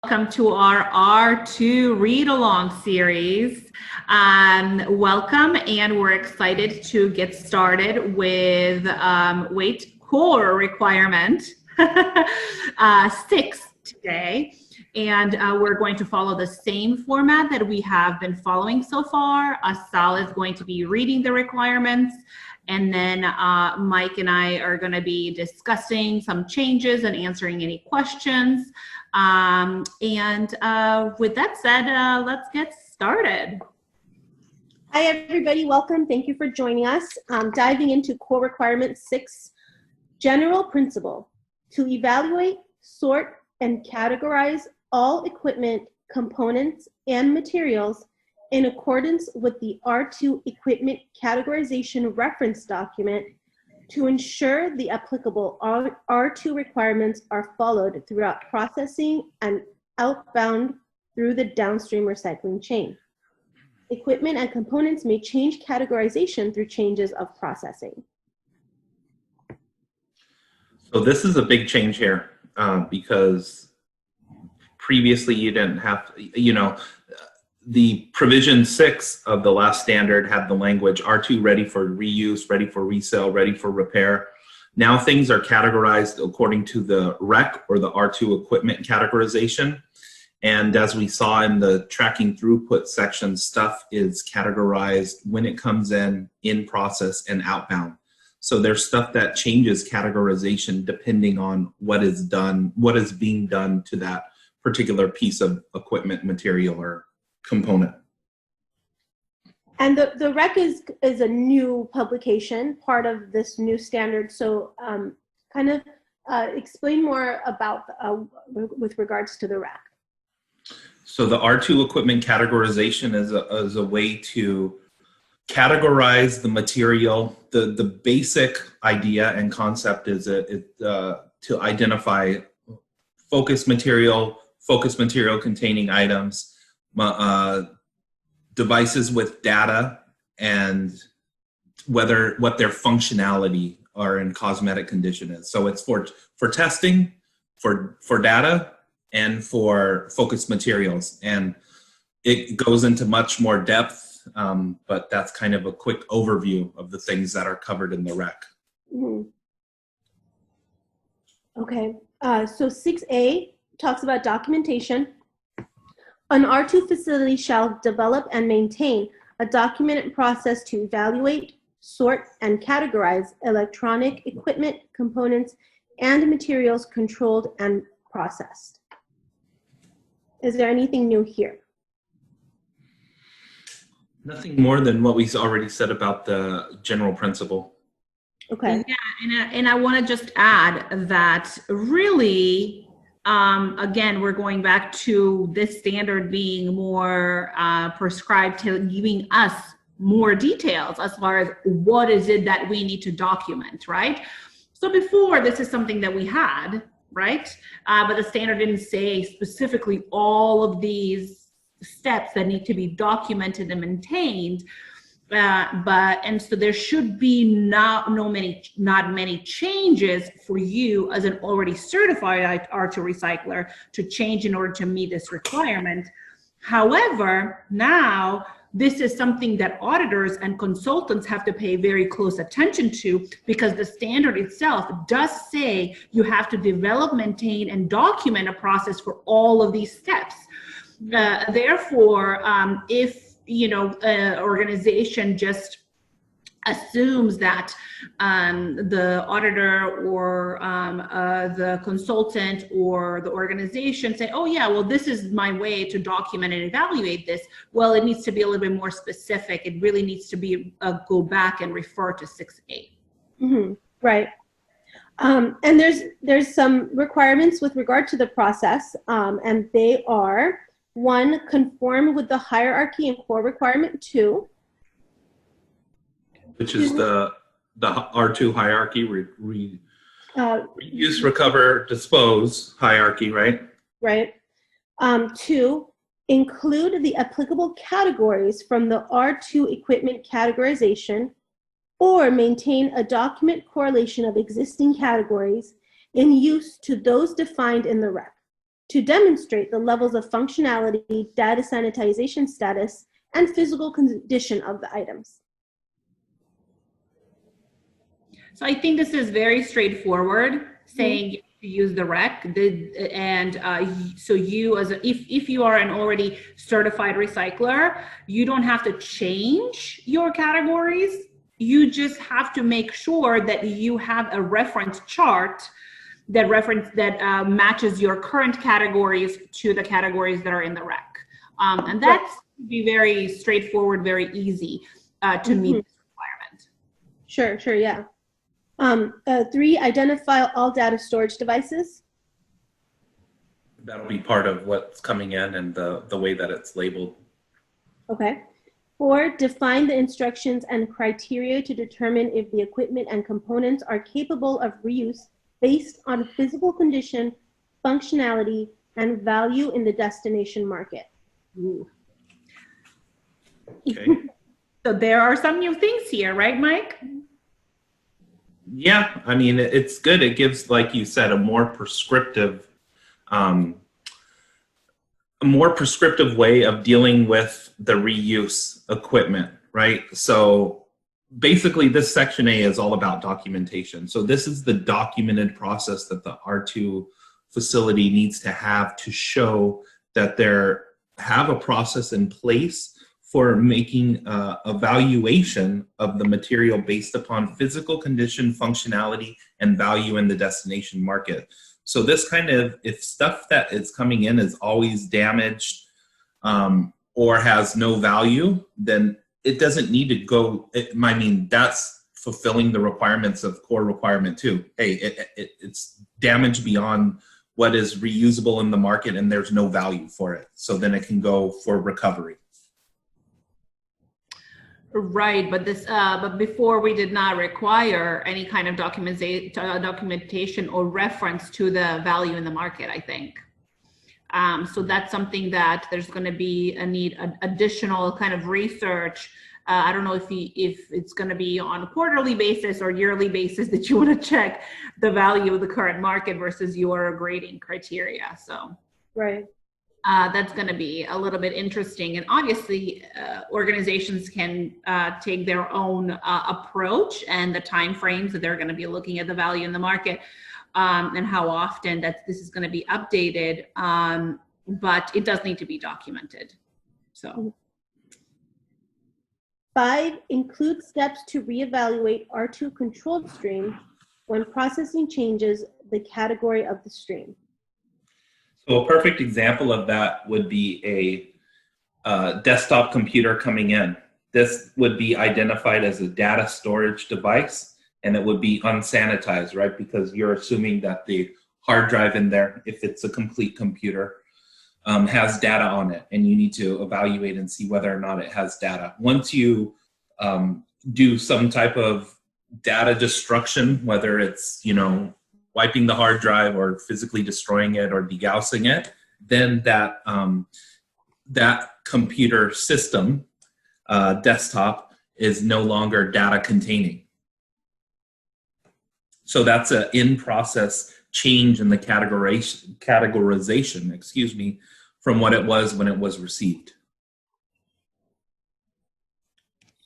Welcome to our R2 read-along series. Welcome, and we're excited to get started with Core Requirement 6 today. And we're going to follow the same format that we have been following so far. Asal is going to be reading the requirements, and then Mike and I are going to be discussing some changes and answering any questions. With that said, let's get started. Hi, everybody. Welcome. Thank you for joining us. Diving into Core Requirement 6, General Principle: to evaluate, sort, and categorize all equipment, components, and materials in accordance with the R2 Equipment Categorization Reference Document to ensure the applicable R2 requirements are followed throughout processing and outbound through the downstream recycling chain. Equipment and components may change categorization through changes of processing. So this is a big change here because previously you didn't have, the provision 6 of the last standard had the language R2 ready for reuse, ready for resale, ready for repair. Now things are categorized according to the REC or the R2 equipment categorization. And as we saw in the tracking throughput section, stuff is categorized when it comes in process, and outbound. So there's stuff that changes categorization depending on what is done, what is being done to that particular piece of equipment, material, or component. And the REC is a new publication, part of this new standard. So explain more about with regards to the REC. So the R2 equipment categorization is a way to categorize the material. The basic idea and concept is to identify focus material containing items, devices with data, and what their functionality or in cosmetic condition is. So it's for testing, for data, and for focus materials. And it goes into much more depth, but that's kind of a quick overview of the things that are covered in the REC. Mm-hmm. Okay, so 6A talks about documentation. An R2 facility shall develop and maintain a documented process to evaluate, sort, and categorize electronic equipment, components, and materials controlled and processed. Is there anything new here? Nothing more than what we already said about the general principle. Okay. Yeah, and I want to just add that really, again, we're going back to this standard being more prescribed to giving us more details as far as what is it that we need to document, right? So before, this is something that we had, right? But the standard didn't say specifically all of these steps that need to be documented and maintained. And so there should be not many changes for you as an already certified R2 recycler to change in order to meet this requirement. However, now this is something that auditors and consultants have to pay very close attention to, because the standard itself does say you have to develop, maintain, and document a process for all of these steps. Therefore, if an organization just assumes that the auditor or the consultant or the organization say, oh yeah, well, this is my way to document and evaluate this. Well, it needs to be a little bit more specific. It really needs to be go back and refer to 6A. Mm-hmm. Right. And there's some requirements with regard to the process, and they are: 1, conform with the hierarchy in Core Requirement 2. Which is the R2 hierarchy, reuse, recover, dispose hierarchy, right? Right. 2, include the applicable categories from the R2 equipment categorization, or maintain a document correlation of existing categories in use to those defined in the REC. to demonstrate the levels of functionality, data sanitization status, and physical condition of the items. So I think this is very straightforward, saying you have to use the rec, so you as if you are an already certified recycler, you don't have to change your categories. You just have to make sure that you have a reference chart that matches your current categories to the categories that are in the rec, and that's be very straightforward, very easy to meet this requirement. Sure, yeah. 3, identify all data storage devices. That'll be part of what's coming in and the way that it's labeled. Okay. 4, define the instructions and criteria to determine if the equipment and components are capable of reuse based on physical condition, functionality, and value in the destination market. Ooh. Okay. So there are some new things here, right, Mike? Yeah, I mean, it's good. It gives, like you said, a more prescriptive way of dealing with the reuse equipment, right? So basically this section A is all about documentation. So this is the documented process that the R2 facility needs to have to show that they have a process in place for making evaluation of the material based upon physical condition, functionality, and value in the destination market. So this kind of, if stuff that is coming in is always damaged or has no value, then it doesn't need to go. I mean, that's fulfilling the requirements of Core Requirement 2. Hey, it's damaged beyond what is reusable in the market and there's no value for it. So then it can go for recovery. Right, but before we did not require any kind of documentation or reference to the value in the market, I think. So that's something that there's going to be a need, additional kind of research. I don't know if it's going to be on a quarterly basis or yearly basis that you want to check the value of the current market versus your grading criteria. So. Right. That's going to be a little bit interesting. And obviously, organizations can take their own approach and the time frames that they're going to be looking at the value in the market and how often that this is going to be updated. But it does need to be documented. So. 5, include steps to reevaluate R2 controlled stream when processing changes the category of the stream. So a perfect example of that would be a desktop computer coming in. This would be identified as a data storage device, and it would be unsanitized, right? Because you're assuming that the hard drive in there, if it's a complete computer, has data on it, and you need to evaluate and see whether or not it has data. Once you do some type of data destruction, whether it's, wiping the hard drive or physically destroying it or degaussing it, then that computer system, desktop, is no longer data containing. So that's an in-process change in the categorization, from what it was when it was received.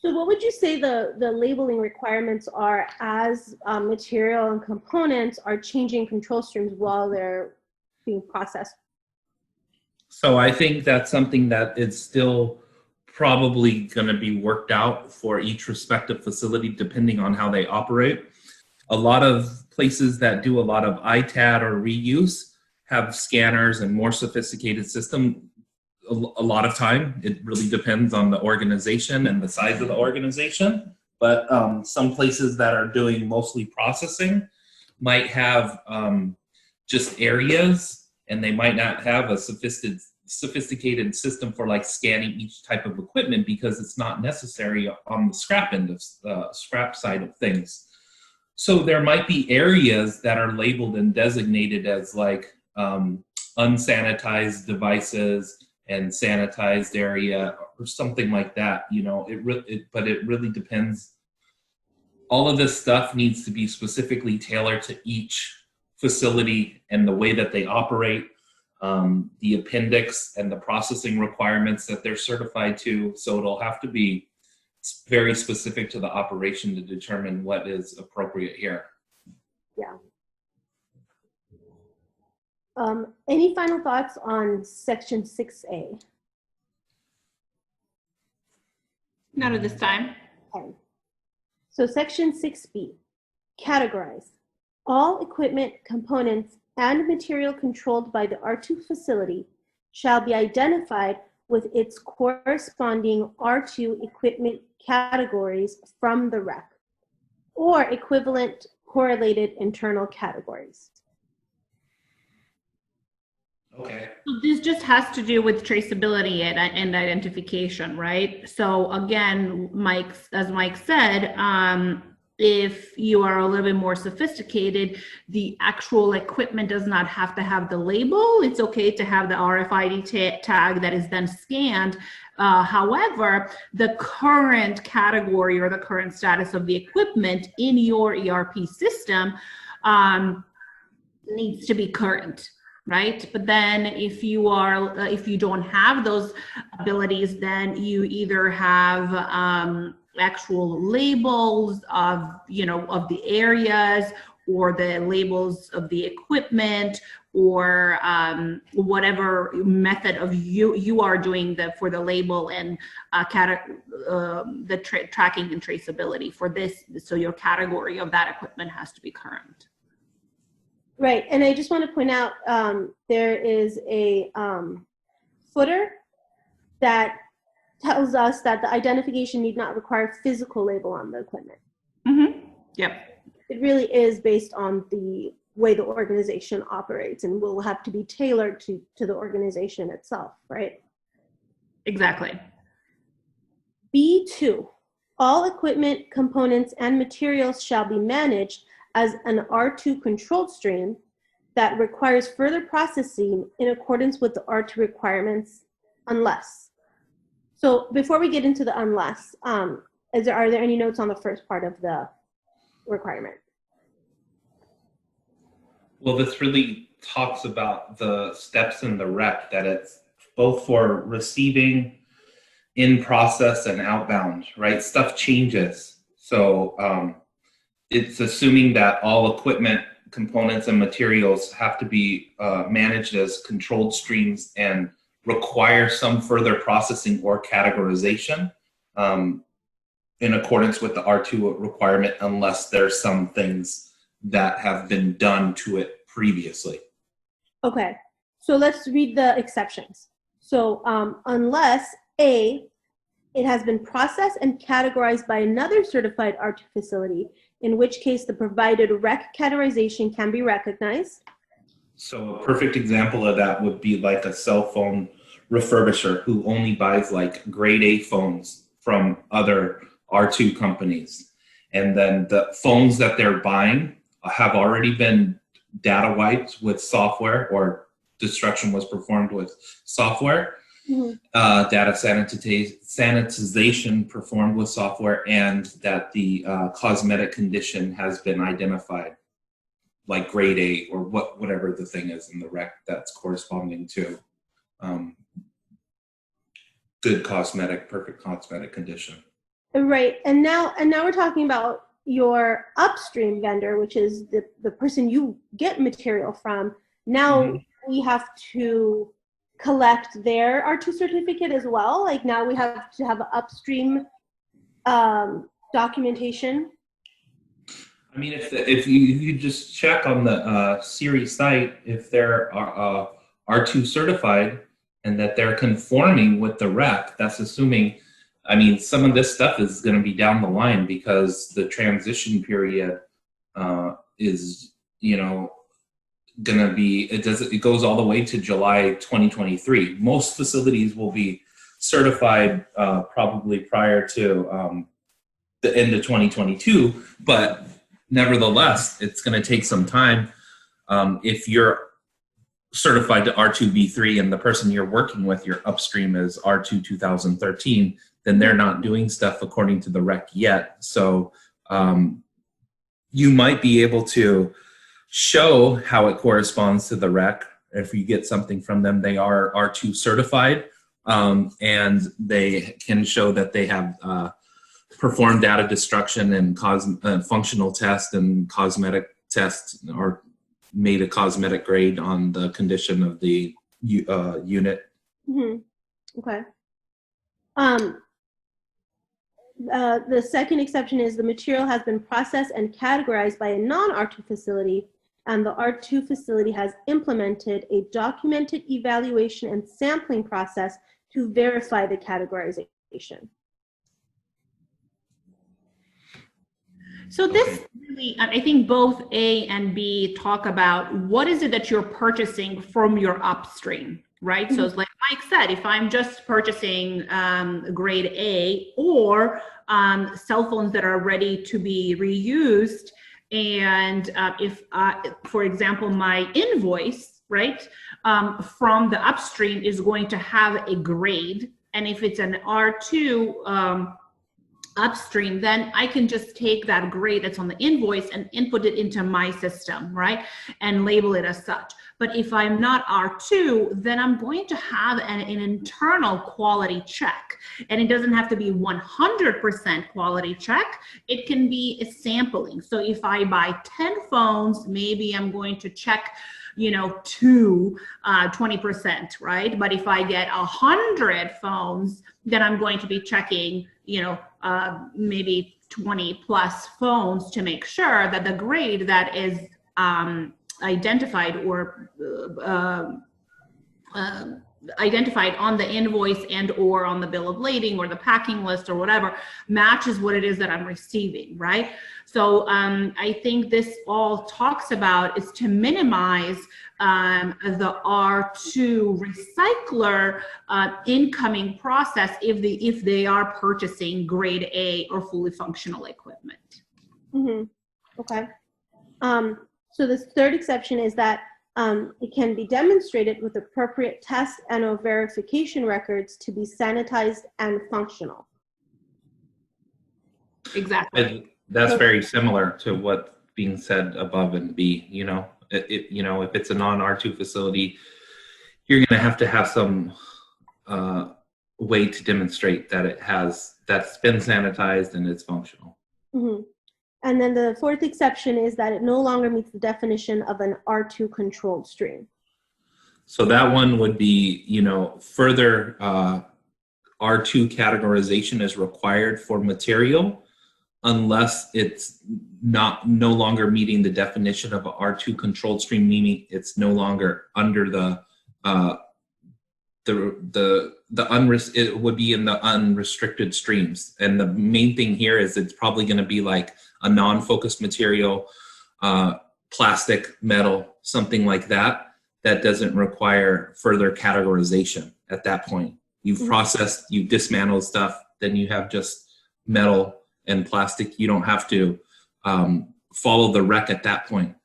So what would you say the labeling requirements are as material and components are changing control streams while they're being processed? So I think that's something that is still probably going to be worked out for each respective facility depending on how they operate. A lot of places that do a lot of ITAD or reuse have scanners and more sophisticated system. A lot of time, it really depends on the organization and the size of the organization. But some places that are doing mostly processing might have just areas, and they might not have a sophisticated system for like scanning each type of equipment because it's not necessary on the scrap end of scrap side of things. So there might be areas that are labeled and designated as like unsanitized devices and sanitized area or something like that, but it really depends. All of this stuff needs to be specifically tailored to each facility and the way that they operate. the appendix and the processing requirements that they're certified to. So it'll have to be very specific to the operation to determine what is appropriate here. Yeah. Any final thoughts on section 6A? Not at this time. Okay. So section 6B, categorize. All equipment, components, and material controlled by the R2 facility shall be identified with its corresponding R2 equipment categories from the rec, or equivalent correlated internal categories. Okay. So this just has to do with traceability and identification, right? So again, as Mike said, if you are a little bit more sophisticated, the actual equipment does not have to have the label. It's okay to have the RFID tag that is then scanned. However, the current category or the current status of the equipment in your ERP system needs to be current. Right? But then if you don't have those abilities, then you either have actual labels of the areas, or the labels of the equipment, or whatever method of you are doing for the label and the tracking and traceability for this. So your category of that equipment has to be current. Right, and I just want to point out there is a footer that tells us that the identification need not require physical label on the equipment. Mm-hmm. Yep. It really is based on the way the organization operates, and will have to be tailored to the organization itself, right? Exactly. B2, all equipment, components, and materials shall be managed as an R2 controlled stream that requires further processing in accordance with the R2 requirements, unless. So before we get into the unless, are there any notes on the first part of the requirement? Well, this really talks about the steps in the rec, that it's both for receiving, in process, and outbound, right? Stuff changes. So it's assuming that all equipment, components, and materials have to be managed as controlled streams and require some further processing or categorization in accordance with the R2 requirement, unless there's some things that have been done to it previously. Okay, so let's read the exceptions. So unless A, it has been processed and categorized by another certified R2 facility, in which case the provided rec categorization can be recognized. So a perfect example of that would be like a cell phone refurbisher who only buys like grade A phones from other R2 companies. And then the phones that they're buying have already been data wiped with software, or destruction was performed with software. Mm-hmm. Data sanitization performed with software, and that the cosmetic condition has been identified, like grade A, or whatever the thing is in the rec that's corresponding to good cosmetic, perfect cosmetic condition. Right, and now we're talking about your upstream vendor, which is the person you get material from. Now mm-hmm. we have to collect their R2 certificate as well. Like now we have to have an upstream documentation. I mean, if you just check on the series site, if they're R2 certified and that they're conforming with the rec, that's assuming, I mean, some of this stuff is going to be down the line because the transition period is, going to be, it goes all the way to July 2023. Most facilities will be certified probably prior to the end of 2022, but nevertheless, it's going to take some time. If you're certified to R2v3 and the person you're working with, your upstream is R2 2013, then they're not doing stuff according to the rec yet. So you might be able to show how it corresponds to the rec if you get something from them, they are R2 certified, and they can show that they have performed data destruction and functional test and cosmetic tests, or made a cosmetic grade on the condition of the unit. Okay. The second exception is the material has been processed and categorized by a non-R2 facility, and the R2 facility has implemented a documented evaluation and sampling process to verify the categorization. So this really, I think both A and B talk about what is it that you're purchasing from your upstream, right? So it's like Mike said, if I'm just purchasing grade A or cell phones that are ready to be reused, and if, for example, my invoice, right, from the upstream is going to have a grade, and if it's an R2 upstream, then I can just take that grade that's on the invoice and input it into my system, right, and label it as such. But if I'm not R2, then I'm going to have an internal quality check. And it doesn't have to be 100% quality check. It can be a sampling. So if I buy 10 phones, maybe I'm going to check, you know, 20%, right? But if I get 100 phones, then I'm going to be checking, you know, maybe 20 plus phones to make sure that the grade that is identified or identified on the invoice and or on the bill of lading or the packing list or whatever matches what it is that I'm receiving, right? So I think this all talks about is to minimize the R2 recycler incoming process if they are purchasing grade A or fully functional equipment. Okay. So this third exception is that it can be demonstrated with appropriate test and or verification records to be sanitized and functional. Exactly. And that's very similar to what's being said above in B. You know, you know, if it's a non-R2 facility, you're going to have some way to demonstrate that that's been sanitized and it's functional. And then the fourth exception is that it no longer meets the definition of an R2 controlled stream. So that one would be, you know, further R2 categorization is required for material unless it's no longer meeting the definition of an R2 controlled stream, meaning it's no longer under it would be in the unrestricted streams. And the main thing here is it's probably going to be like a non-focused material, plastic, metal, something like that, that doesn't require further categorization at that point. You've processed, you've dismantled stuff, then you have just metal and plastic. You don't have to follow the rec at that point.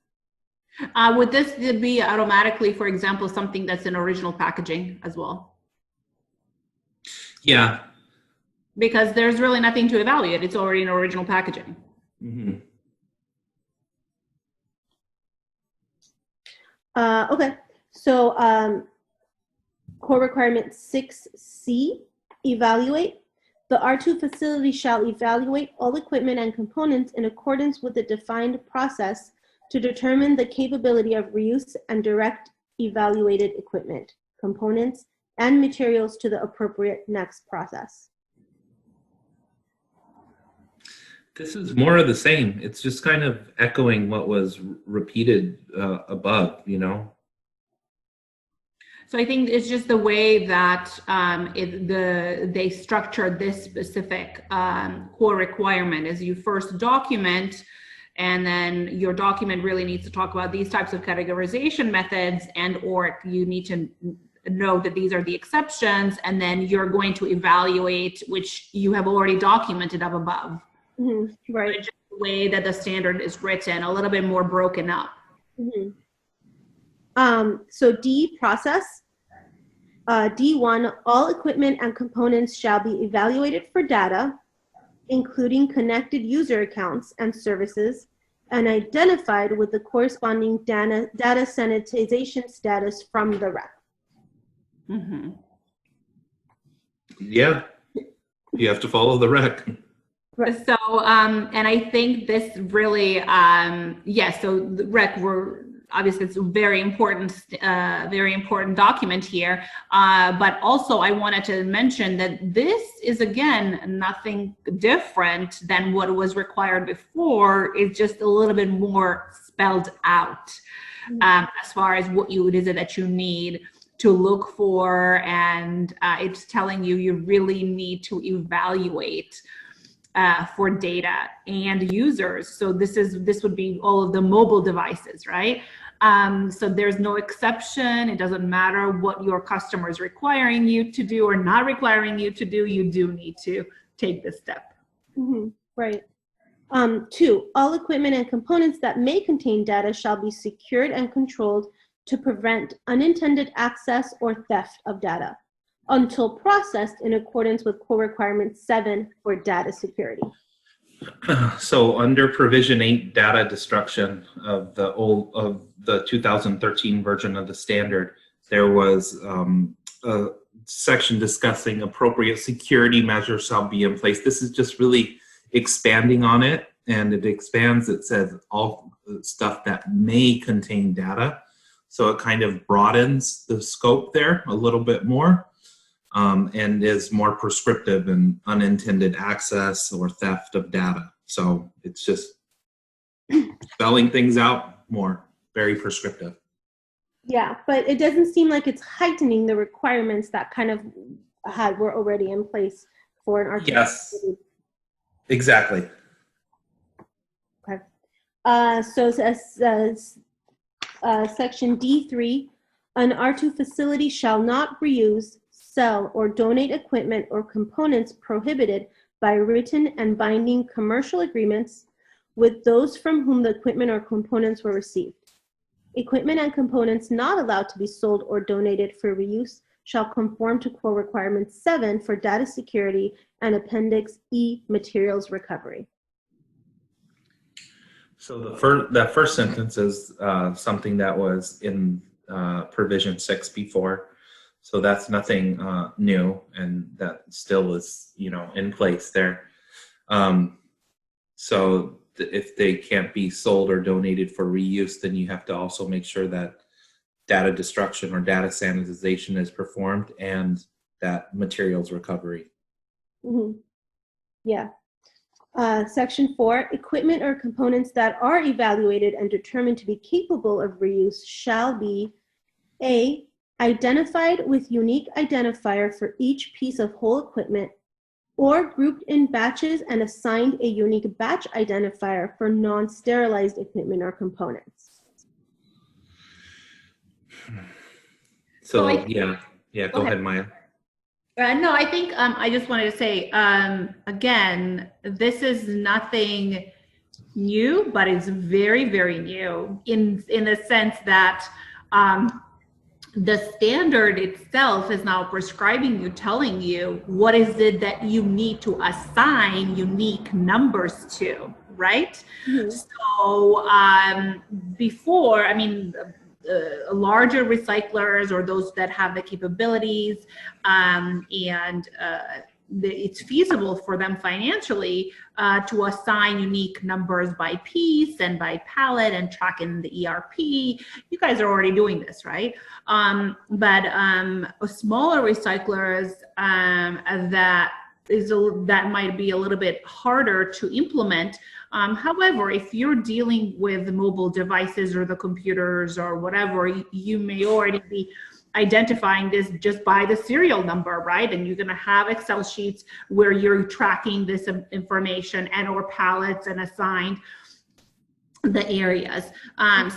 Would this be automatically, for example, something that's in original packaging as well? Yeah. Because there's really nothing to evaluate. It's already in original packaging. Okay, so core requirement 6C, evaluate. The R2 facility shall evaluate all equipment and components in accordance with the defined process to determine the capability of reuse and direct evaluated equipment, components, and materials to the appropriate next process. This is more of the same. It's just kind of echoing what was repeated above, you know? So I think it's just the way that they structured this specific core requirement is you first document, and then your document really needs to talk about these types of categorization methods, and or you need to know that these are the exceptions, and then you're going to evaluate, which you have already documented up above. Right. Just the way that the standard is written, a little bit more broken up. So D, process. D1, all equipment and components shall be evaluated for data, including connected user accounts and services, and identified with the corresponding data sanitization status from the rec. Mm-hmm. Yeah, you have to follow the rec. Right. So, and I think this really, yes, so the rec, obviously it's a very important document here. But also I wanted to mention that this is, again, nothing different than what was required before. It's just a little bit more spelled out as far as what it is that you need to look for. And it's telling you, you really need to evaluate for data and users. So this would be all of the mobile devices, right? So there's no exception. It doesn't matter what your customer is requiring you to do or not requiring you to do. You do need to take this step. Mm-hmm. Right. 2, all equipment and components that may contain data shall be secured and controlled to prevent unintended access or theft of data until processed in accordance with Core Requirement 7 for data security. So under Provision 8, data destruction of the 2013 version of the standard, there was a section discussing appropriate security measures shall be in place. This is just really expanding on it, and it expands. It says all stuff that may contain data. So it kind of broadens the scope there a little bit more. And is more prescriptive in unintended access or theft of data. So it's just spelling things out more, very prescriptive. Yeah, but it doesn't seem like it's heightening the requirements that kind of were already in place for an R2. Yes, exactly. Okay. So section D3, an R2 facility shall not reuse, sell, or donate equipment or components prohibited by written and binding commercial agreements with those from whom the equipment or components were received. Equipment and components not allowed to be sold or donated for reuse shall conform to Core Requirement 7 for data security and Appendix E materials recovery. So that first sentence is something that was in Provision 6 before. So that's nothing new, and that still is, in place there. So if they can't be sold or donated for reuse, then you have to also make sure that data destruction or data sanitization is performed and that materials recovery. Mm-hmm. Yeah. Section 4, equipment or components that are evaluated and determined to be capable of reuse shall be A, identified with unique identifier for each piece of whole equipment, or grouped in batches and assigned a unique batch identifier for non-sterilized equipment or components. So go ahead, Maya. No, I think I just wanted to say, again, this is nothing new, but it's very, very new in the sense that the standard itself is now prescribing you, telling you what is it that you need to assign unique numbers to, right? Mm-hmm. So before, larger recyclers or those that have the capabilities it's feasible for them financially to assign unique numbers by piece and by pallet and track in the ERP. You guys are already doing this, right? But smaller recyclers that might be a little bit harder to implement. However, if you're dealing with mobile devices or the computers or whatever, you may already be identifying this just by the serial number, right? And you're going to have Excel sheets where you're tracking this information and or pallets and assigned the areas.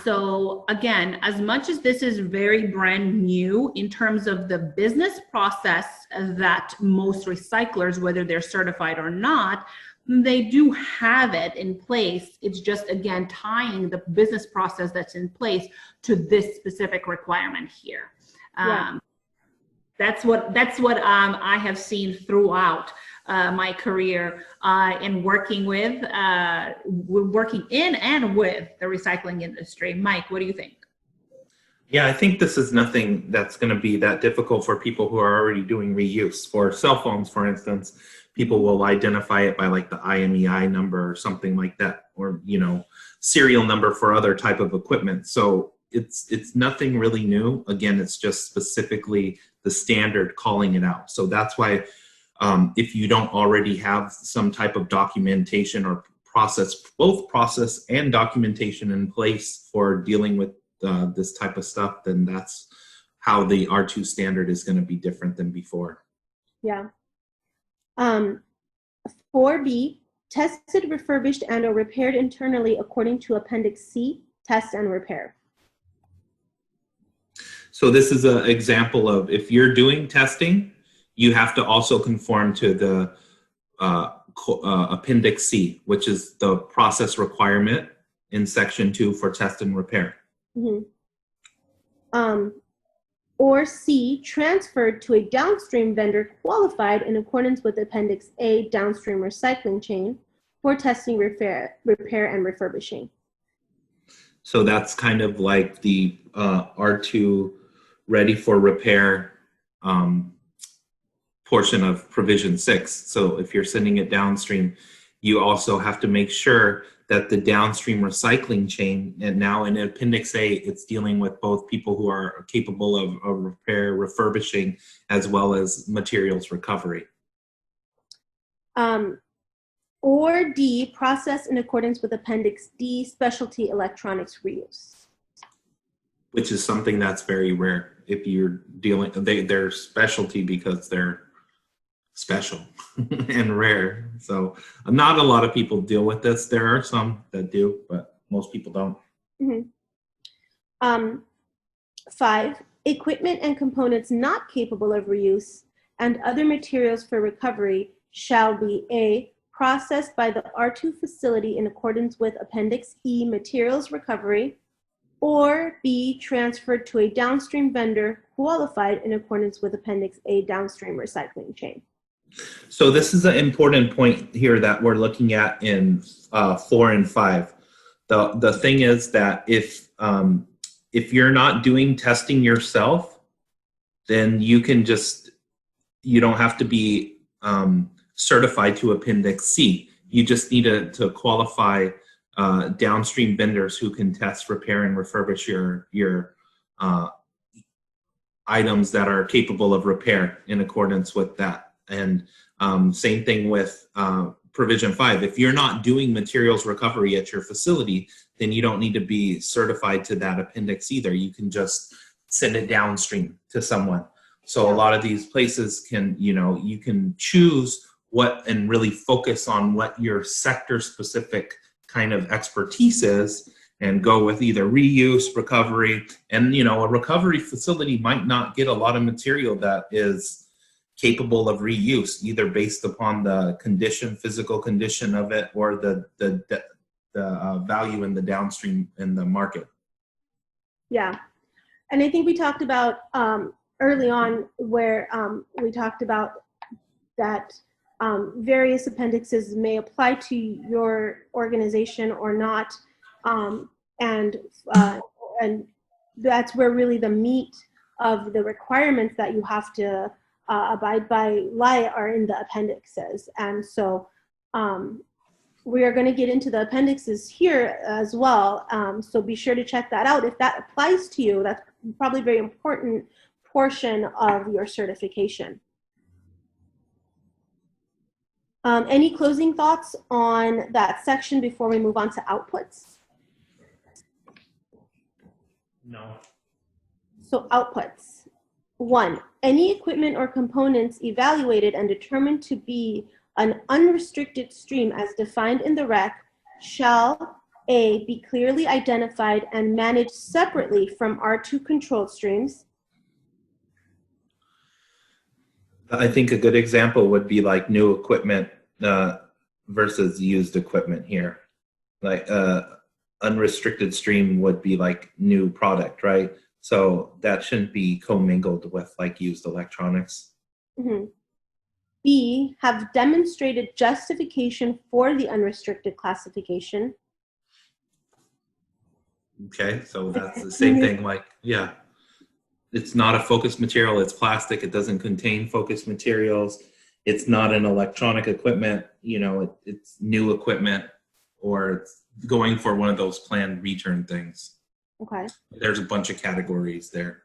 So again, as much as this is very brand new in terms of the business process that most recyclers, whether they're certified or not, they do have it in place. It's just, again, tying the business process that's in place to this specific requirement here. That's what I have seen throughout my career in working in and with the recycling industry. Mike, what do you think? Yeah, I think this is nothing that's going to be that difficult for people who are already doing reuse. For cell phones, for instance, people will identify it by like the IMEI number or something like that, or, you know, serial number for other type of equipment. So it's nothing really new. Again, it's just specifically the standard calling it out. So that's why if you don't already have some type of documentation or process, both process and documentation in place for dealing with this type of stuff, then that's how the R2 standard is going to be different than before. Yeah. 4B, tested, refurbished, and or repaired internally according to Appendix C, test and repair. So this is an example of, if you're doing testing, you have to also conform to the Appendix C, which is the process requirement in Section 2 for test and repair. Mm-hmm. Or C, transferred to a downstream vendor qualified in accordance with Appendix A, Downstream Recycling Chain for testing, repair, and refurbishing. So that's kind of like the R2 ready for repair portion of provision 6. So if you're sending it downstream, you also have to make sure that the downstream recycling chain, and now in Appendix A, it's dealing with both people who are capable of repair, refurbishing, as well as materials recovery. Or D, process in accordance with Appendix D, specialty electronics reuse. Which is something that's very rare. If you're dealing, they're specialty because they're special and rare. So not a lot of people deal with this. There are some that do, but most people don't. Mm-hmm. 5, equipment and components not capable of reuse and other materials for recovery shall be A, processed by the R2 facility in accordance with Appendix E, materials recovery, or B, transferred to a downstream vendor qualified in accordance with Appendix A, downstream recycling chain. So this is an important point here that we're looking at in 4 and 5. The thing is that if you're not doing testing yourself, then you don't have to be certified to Appendix C. You just need to qualify downstream vendors who can test, repair, and refurbish your items that are capable of repair in accordance with that. And same thing with provision 5. If you're not doing materials recovery at your facility, then you don't need to be certified to that appendix either. You can just send it downstream to someone. So a lot of these places can, you can choose what and really focus on what your sector specific kind of expertise is and go with either reuse, recovery, and a recovery facility might not get a lot of material that is capable of reuse, either based upon the physical condition of it, or the value in the downstream in the market. Yeah. And I think we talked about early on where we talked about that various appendixes may apply to your organization or not, and that's where really the meat of the requirements that you have to abide by are in the appendixes. And so we are going to get into the appendixes here as well. So be sure to check that out. If that applies to you, that's probably a very important portion of your certification. Any closing thoughts on that section before we move on to outputs? No. So outputs. 1, any equipment or components evaluated and determined to be an unrestricted stream as defined in the rec shall A, be clearly identified and managed separately from R2 controlled streams. I think a good example would be like new equipment versus used equipment here. Like unrestricted stream would be like new product, right? So that shouldn't be commingled with like used electronics. Mm-hmm. B, have demonstrated justification for the unrestricted classification. Okay, so that's the same thing, like, yeah. It's not a focused material, it's plastic, it doesn't contain focused materials, it's not an electronic equipment, you know, it's new equipment, or it's going for one of those planned return things. Okay. There's a bunch of categories there.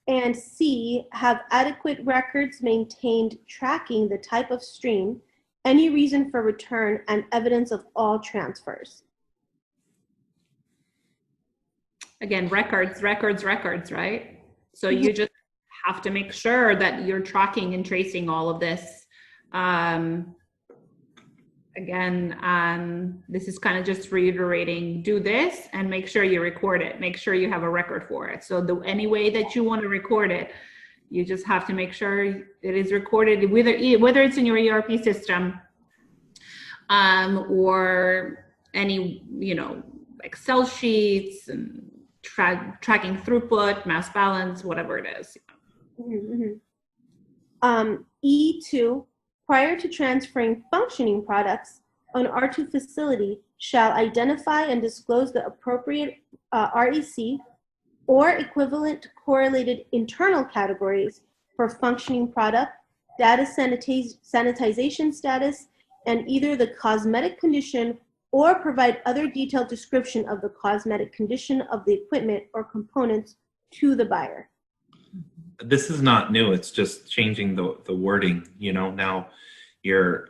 And C, have adequate records maintained tracking the type of stream, any reason for return, and evidence of all transfers. Again, records, right? So you just have to make sure that you're tracking and tracing all of this. This is kind of just reiterating, do this and make sure you record it. Make sure you have a record for it. So any way that you want to record it, you just have to make sure it is recorded, whether it's in your ERP system or any, Excel sheets and tracking throughput, mass balance, whatever it is. E2, prior to transferring functioning products, an R2 facility shall identify and disclose the appropriate REC or equivalent correlated internal categories for functioning product, data sanitization status, and either the cosmetic condition or provide other detailed description of the cosmetic condition of the equipment or components to the buyer. This is not new, it's just changing the wording, now you're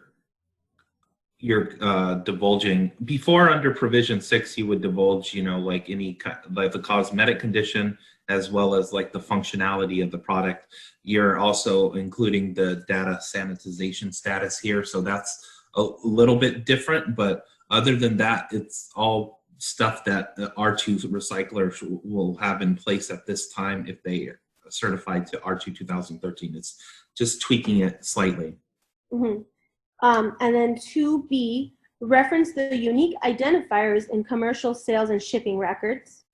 divulging. Before, under provision 6, you would divulge, like the cosmetic condition as well as like the functionality of the product. You're also including the data sanitization status here, so that's a little bit different, but other than that, it's all stuff that R2 recyclers will have in place at this time if they are certified to R2 2013. It's just tweaking it slightly. Mm-hmm. And then 2B, reference the unique identifiers in commercial sales and shipping records.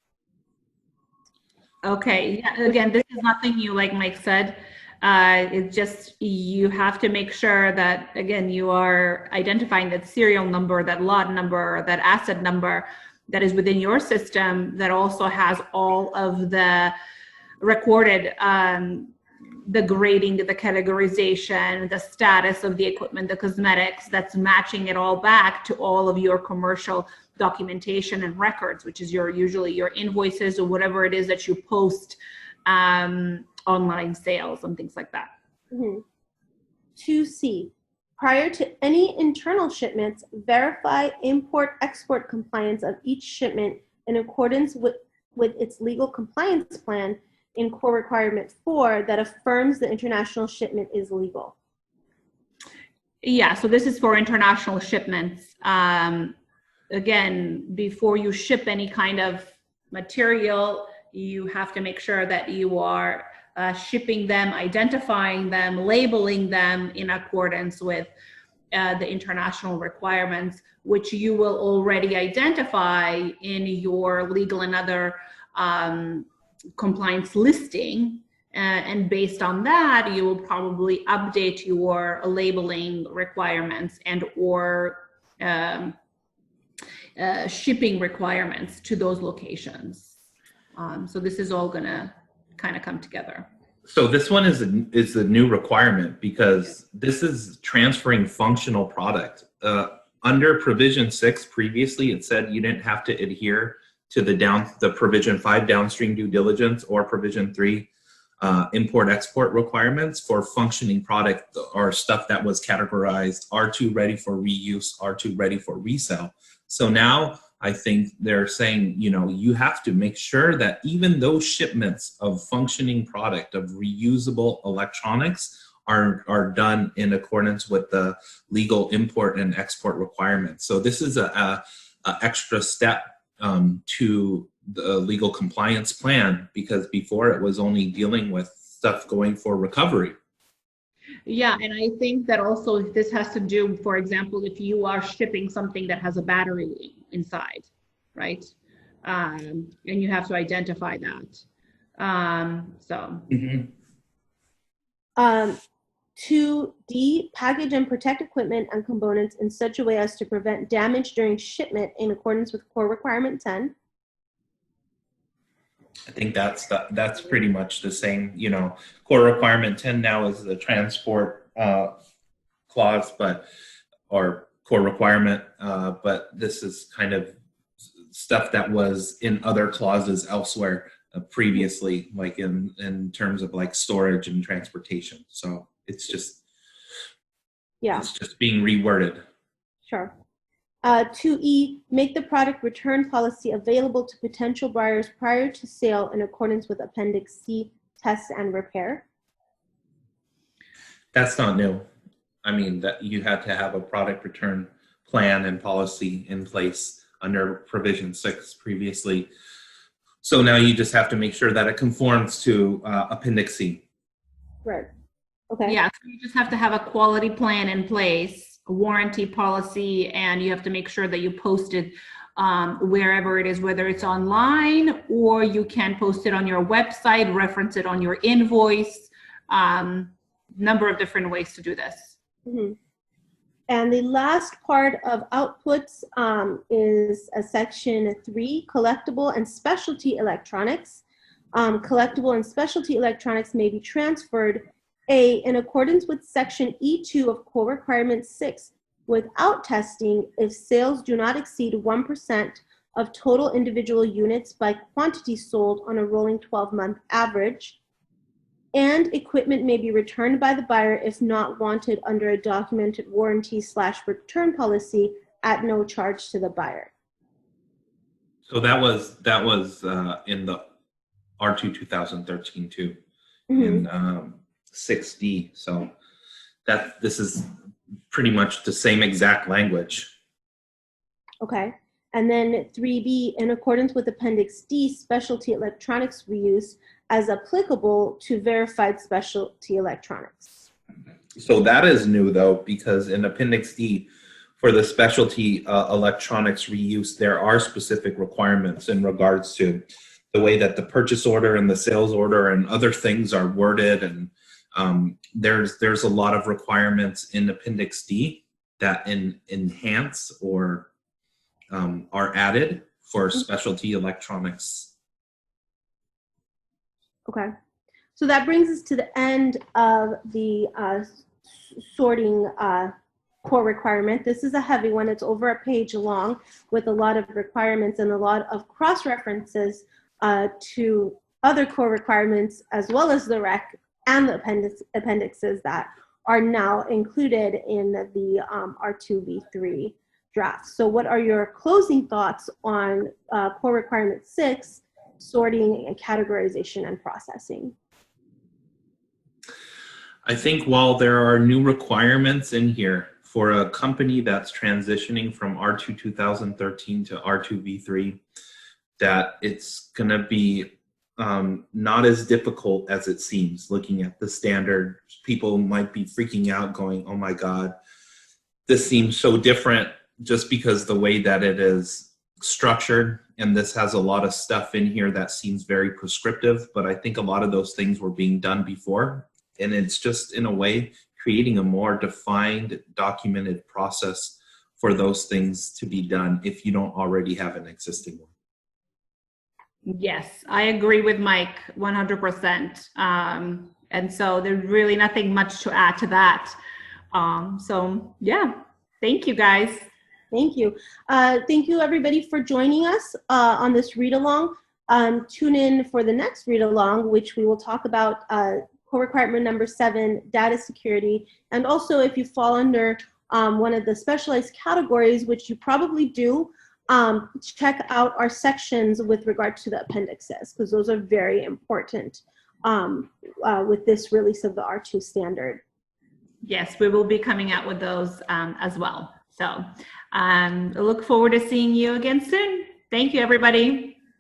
Okay, yeah, again, this is nothing new, like Mike said. It's just, you have to make sure that, again, you are identifying that serial number, that lot number, that asset number that is within your system that also has all of the recorded, the grading, the categorization, the status of the equipment, the cosmetics, that's matching it all back to all of your commercial documentation and records, which is usually your invoices or whatever it is that you post online sales and things like that. 2C, prior to any internal shipments, verify import-export compliance of each shipment in accordance with its legal compliance plan in Core Requirement 4 that affirms the international shipment is legal. Yeah, so this is for international shipments. Again, before you ship any kind of material, you have to make sure that you are shipping them, identifying them, labeling them in accordance with the international requirements, which you will already identify in your legal and other compliance listing. And based on that, you will probably update your labeling requirements and or shipping requirements to those locations. So this is all gonna kind of come together. So this one is a new requirement because this is transferring functional product. Under provision 6 previously, it said you didn't have to adhere to the provision 5 downstream due diligence or provision 3 import-export requirements for functioning product or stuff that was categorized R2 ready for reuse, R2 ready for resale. So now I think they're saying, you have to make sure that even those shipments of functioning product of reusable electronics are done in accordance with the legal import and export requirements. So this is a extra step to the legal compliance plan, because before it was only dealing with stuff going for recovery. Yeah, and I think that also this has to do, for example, if you are shipping something that has a battery inside, right? And you have to identify that. So. Mhm. 2D, package and protect equipment and components in such a way as to prevent damage during shipment in accordance with Core Requirement 10. I think that's pretty much the same. You know, core requirement 10 now is the transport clause, or core requirement, but this is kind of stuff that was in other clauses elsewhere previously, like in terms of like storage and transportation. So it's just being reworded. Sure. 2E, make the product return policy available to potential buyers prior to sale in accordance with Appendix C, test and repair. That's not new. I mean, that you had to have a product return plan and policy in place under provision 6 previously. So now you just have to make sure that it conforms to Appendix C. Right. Okay. Yeah, so you just have to have a quality plan in place, a warranty policy, and you have to make sure that you post it wherever it is, whether it's online or you can post it on your website, reference it on your invoice, number of different ways to do this. Mm-hmm. And the last part of outputs is a section 3, collectible and specialty electronics. Collectible and specialty electronics may be transferred in accordance with section E2 of Core Requirement 6 without testing if sales do not exceed 1% of total individual units by quantity sold on a rolling 12-month average. And equipment may be returned by the buyer if not wanted under a documented warranty/return policy at no charge to the buyer. So that was in the R2 2013 too, Mm-hmm. in 6D. So this is pretty much the same exact language. Okay. And then 3B, in accordance with Appendix D, specialty electronics reuse as applicable to verified specialty electronics. So that is new though, because in Appendix D, for the specialty electronics reuse, there are specific requirements in regards to the way that the purchase order and the sales order and other things are worded. And there's a lot of requirements in Appendix D that enhance or are added for specialty electronics. Okay. So that brings us to the end of the sorting core requirement. This is a heavy one. It's over a page long with a lot of requirements and a lot of cross-references to other core requirements, as well as the rec and the appendixes that are now included in the R2v3 draft. So what are your closing thoughts on core requirement 6, sorting and categorization and processing? I think while there are new requirements in here for a company that's transitioning from R2 2013 to R2v3, that it's going to be not as difficult as it seems. Looking at the standard, people might be freaking out going, oh my God, this seems so different just because the way that it is structured. And this has a lot of stuff in here that seems very prescriptive, but I think a lot of those things were being done before. And it's just, in a way, creating a more defined, documented process for those things to be done if you don't already have an existing one. Yes, I agree with Mike 100%. And so there's really nothing much to add to that. So yeah, thank you guys. Thank you. Thank you everybody for joining us on this read along. Tune in for the next read along, which we will talk about core requirement number 7, data security. And also if you fall under one of the specialized categories, which you probably do, check out our sections with regard to the appendixes, because those are very important with this release of the R2 standard. Yes, we will be coming out with those as well. So I look forward to seeing you again soon. Thank you, everybody.